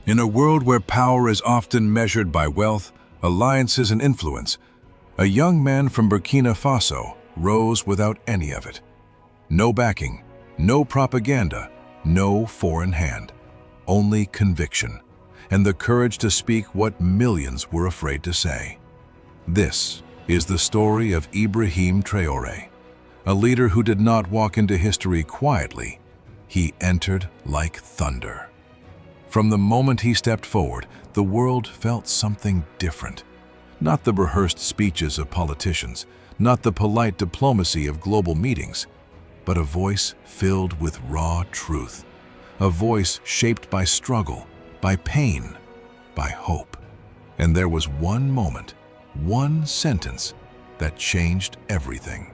In a world where power is often measured by wealth, alliances, and influence, a young man from Burkina Faso rose without any of it. No backing, no propaganda, no foreign hand, only conviction, and the courage to speak what millions were afraid to say. This is the story of Ibrahim Traoré, a leader who did not walk into history quietly. He entered like thunder. From the moment he stepped forward, the world felt something different. Not the rehearsed speeches of politicians, not the polite diplomacy of global meetings, but a voice filled with raw truth. A voice shaped by struggle, by pain, by hope. And there was one moment, one sentence that changed everything.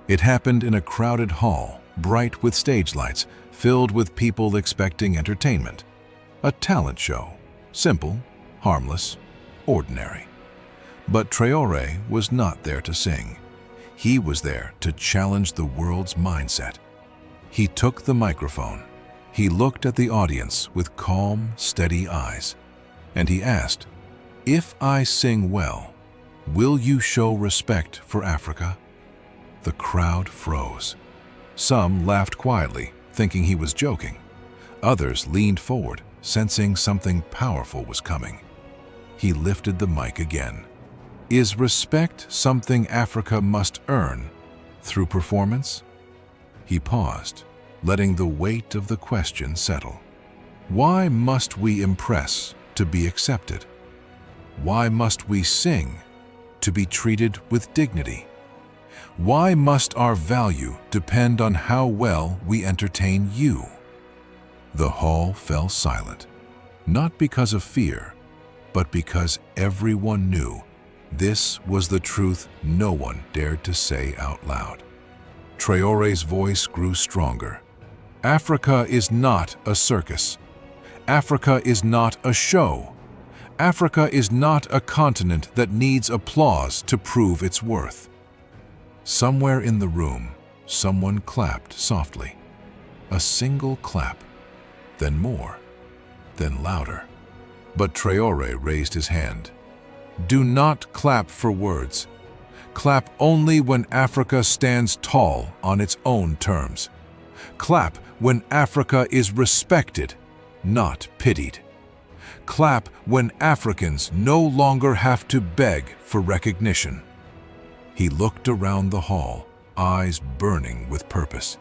It happened in a crowded hall, bright with stage lights, filled with people expecting entertainment. A talent show, simple, harmless, ordinary. But Traoré was not there to sing. He was there to challenge the world's mindset. He took the microphone. He looked at the audience with calm, steady eyes. And he asked, "If I sing well, will you show respect for Africa?" The crowd froze. Some laughed quietly, thinking he was joking. Others leaned forward, sensing something powerful was coming. He lifted the mic again. Is respect something Africa must earn through performance? He paused, letting the weight of the question settle. Why must we impress to be accepted? Why must we sing to be treated with dignity? Why must our value depend on how well we entertain you? The hall fell silent, not because of fear, but because everyone knew this was the truth no one dared to say out loud. Traoré's voice grew stronger. Africa is not a circus. Africa is not a show. Africa is not a continent that needs applause to prove its worth. Somewhere in the room, someone clapped softly. A single clap, then more, then louder. But Traoré raised his hand. Do not clap for words. Clap only when Africa stands tall on its own terms. Clap when Africa is respected, not pitied. Clap when Africans no longer have to beg for recognition. He looked around the hall, eyes burning with purpose.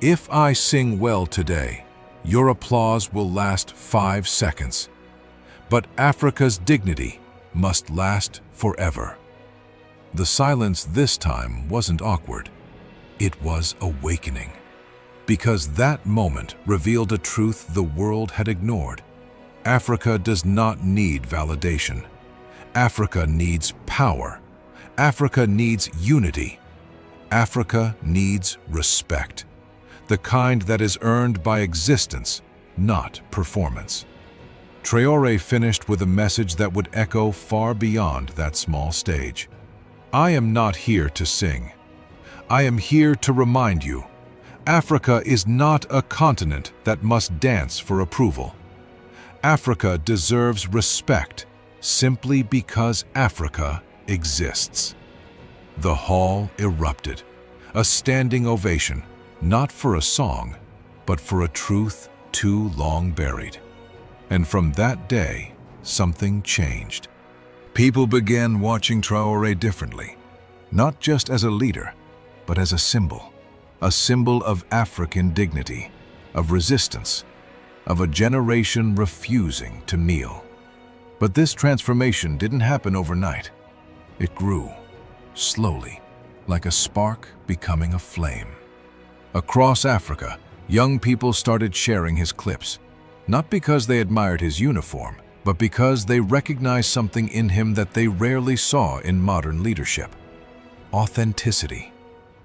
If I sing well today, your applause will last 5 seconds. But Africa's dignity must last forever. The silence this time wasn't awkward. It was awakening. Because that moment revealed a truth the world had ignored. Africa does not need validation. Africa needs power. Africa needs unity. Africa needs respect. The kind that is earned by existence, not performance. Traoré finished with a message that would echo far beyond that small stage. I am not here to sing. I am here to remind you, Africa is not a continent that must dance for approval. Africa deserves respect simply because Africa exists. The hall erupted, a standing ovation, not for a song, but for a truth too long buried. And from that day, something changed. People began watching Traoré differently, not just as a leader, but as a symbol of African dignity, of resistance, of a generation refusing to kneel. But this transformation didn't happen overnight. It grew, slowly, like a spark becoming a flame. Across Africa, young people started sharing his clips, not because they admired his uniform, but because they recognized something in him that they rarely saw in modern leadership. Authenticity.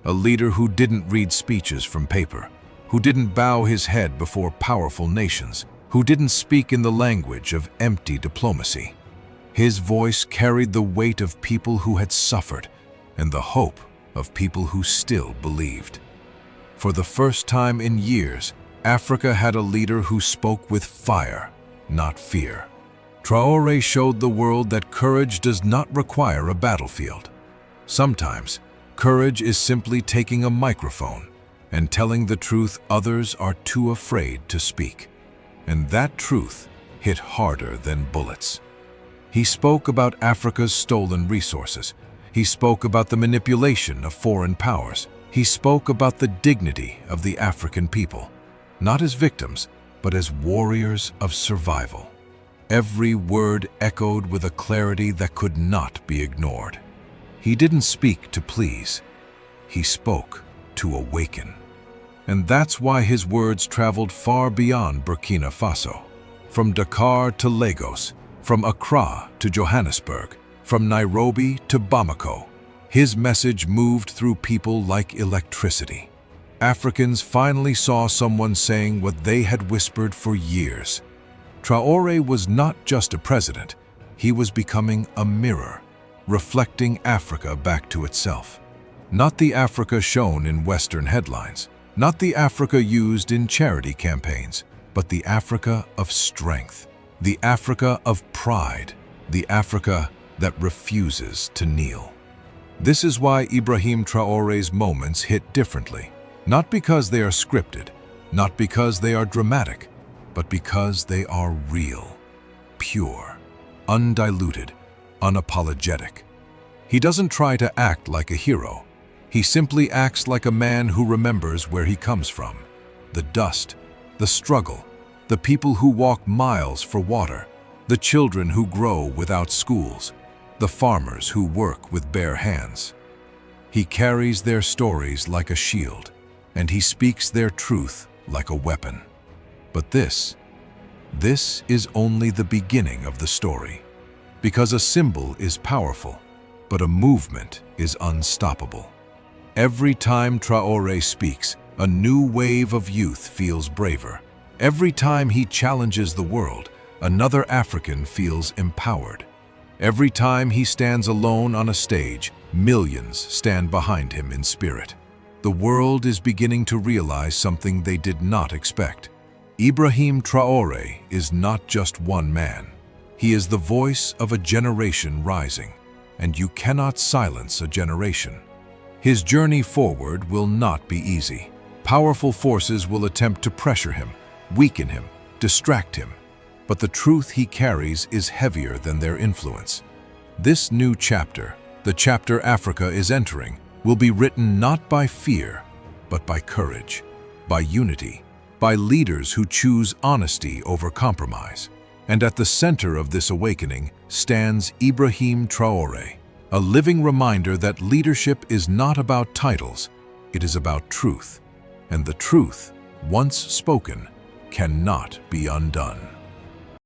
A leader who didn't read speeches from paper, who didn't bow his head before powerful nations, who didn't speak in the language of empty diplomacy. His voice carried the weight of people who had suffered and the hope of people who still believed. For the first time in years, Africa had a leader who spoke with fire, not fear. Traoré showed the world that courage does not require a battlefield. Sometimes, courage is simply taking a microphone and telling the truth others are too afraid to speak. And that truth hit harder than bullets. He spoke about Africa's stolen resources. He spoke about the manipulation of foreign powers. He spoke about the dignity of the African people, not as victims, but as warriors of survival. Every word echoed with a clarity that could not be ignored. He didn't speak to please. He spoke to awaken. And that's why his words traveled far beyond Burkina Faso. From Dakar to Lagos, from Accra to Johannesburg, from Nairobi to Bamako, his message moved through people like electricity. Africans finally saw someone saying what they had whispered for years. Traoré was not just a president, he was becoming a mirror, reflecting Africa back to itself. Not the Africa shown in Western headlines, not the Africa used in charity campaigns, but the Africa of strength, the Africa of pride, the Africa that refuses to kneel. This is why Ibrahim Traoré's moments hit differently, not because they are scripted, not because they are dramatic, but because they are real, pure, undiluted, unapologetic. He doesn't try to act like a hero. He simply acts like a man who remembers where he comes from. The dust, the struggle, the people who walk miles for water, the children who grow without schools, the farmers who work with bare hands. He carries their stories like a shield, and he speaks their truth like a weapon. But this is only the beginning of the story. Because a symbol is powerful, but a movement is unstoppable. Every time Traoré speaks, a new wave of youth feels braver. Every time he challenges the world, another African feels empowered. Every time he stands alone on a stage, millions stand behind him in spirit. The world is beginning to realize something they did not expect. Ibrahim Traoré is not just one man. He is the voice of a generation rising, and you cannot silence a generation. His journey forward will not be easy. Powerful forces will attempt to pressure him, weaken him, distract him. But the truth he carries is heavier than their influence. This new chapter, the chapter Africa is entering, will be written not by fear, but by courage, by unity, by leaders who choose honesty over compromise. And at the center of this awakening stands Ibrahim Traoré, a living reminder that leadership is not about titles, it is about truth. And the truth, once spoken, cannot be undone.